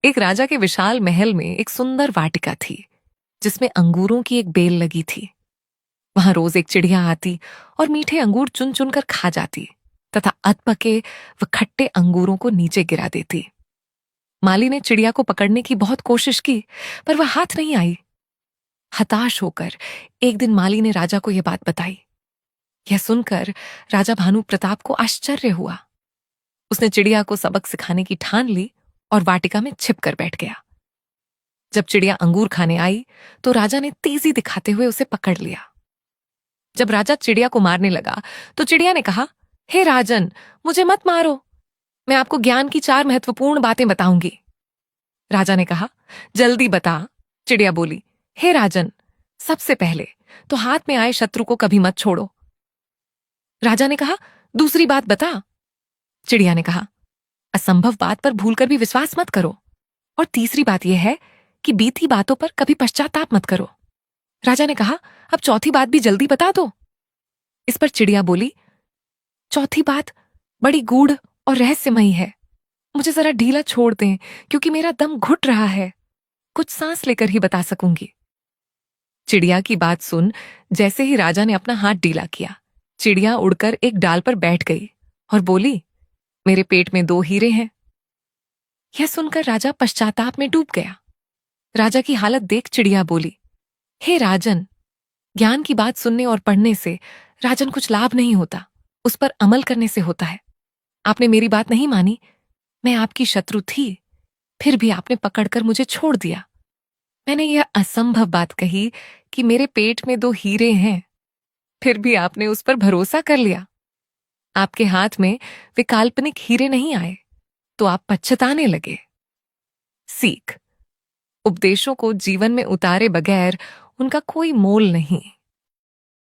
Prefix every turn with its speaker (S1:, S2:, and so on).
S1: एक राजा के विशाल महल में एक सुंदर वाटिका थी जिसमें अंगूरों की एक बेल लगी थी। वहां रोज एक चिड़िया आती और मीठे अंगूर चुन चुन कर खा जाती तथा अधपके व खट्टे अंगूरों को नीचे गिरा देती। माली ने चिड़िया को पकड़ने की बहुत कोशिश की पर वह हाथ नहीं आई। हताश होकर एक दिन माली ने राजा को यह बात बताई। यह सुनकर राजा भानु प्रताप को आश्चर्य हुआ। उसने चिड़िया को सबक सिखाने की ठान ली और वाटिका में छिप कर बैठ गया। जब चिड़िया अंगूर खाने आई तो राजा ने तेजी दिखाते हुए उसे पकड़ लिया। जब राजा चिड़िया को मारने लगा तो चिड़िया ने कहा, हे राजन, मुझे मत मारो, मैं आपको ज्ञान की 4 महत्वपूर्ण बातें बताऊंगी। राजा ने कहा, जल्दी बता। चिड़िया बोली, हे राजन, सबसे पहले तो हाथ में आए शत्रु को कभी मत छोड़ो। राजा ने कहा, दूसरी बात बता। चिड़िया ने कहा, असंभव बात पर भूलकर भी विश्वास मत करो। और तीसरी बात यह है कि बीती बातों पर कभी पश्चाताप मत करो। राजा ने कहा, अब चौथी बात भी जल्दी बता दो। इस पर चिड़िया बोली, चौथी बात बड़ी गूढ़ और रहस्यमयी है। मुझे जरा ढीला छोड़ दें क्योंकि मेरा दम घुट रहा है। कुछ सांस लेकर ही बता सकूंगी। चिड़िया की बात सुन जैसे ही राजा ने अपना हाथ ढीला किया, चिड़िया उड़कर एक डाल पर बैठ गई और बोली, मेरे पेट में 2 हीरे हैं। यह सुनकर राजा पश्चाताप में डूब गया। राजा की हालत देख चिड़िया बोली, हे राजन, ज्ञान की बात सुनने और पढ़ने से राजन कुछ लाभ नहीं होता, उस पर अमल करने से होता है। आपने मेरी बात नहीं मानी। मैं आपकी शत्रु थी, फिर भी आपने पकड़कर मुझे छोड़ दिया। मैंने यह असंभव बात कही कि मेरे पेट में 2 हीरे हैं, फिर भी आपने उस पर भरोसा कर लिया। आपके हाथ में वे काल्पनिक हीरे नहीं आए तो आप पछताने लगे। सीख, उपदेशों को जीवन में उतारे बगैर उनका कोई मोल नहीं।